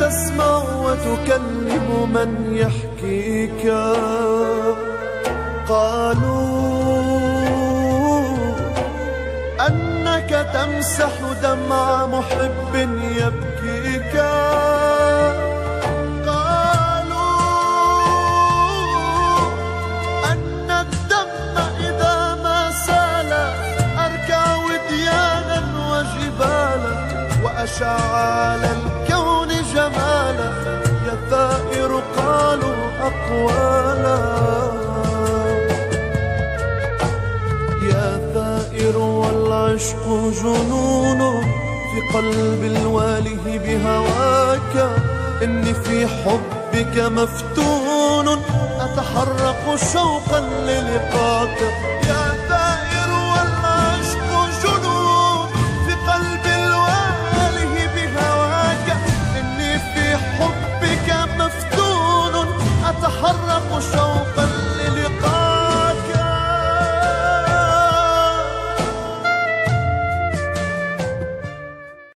تسمع وتكلم من يحكيك. قالوا أنك تمسح دمع محب يبكيك. قالوا أن الدم إذا ما سال أركع وديانا وجبالا وأشعل الكون جمالا. يا ثائر قالوا أقوالا، يا ثائر والعشق جنون في قلب الواله بهواك. إني في حبك مفتون أتحرق شوقا للقاك. يا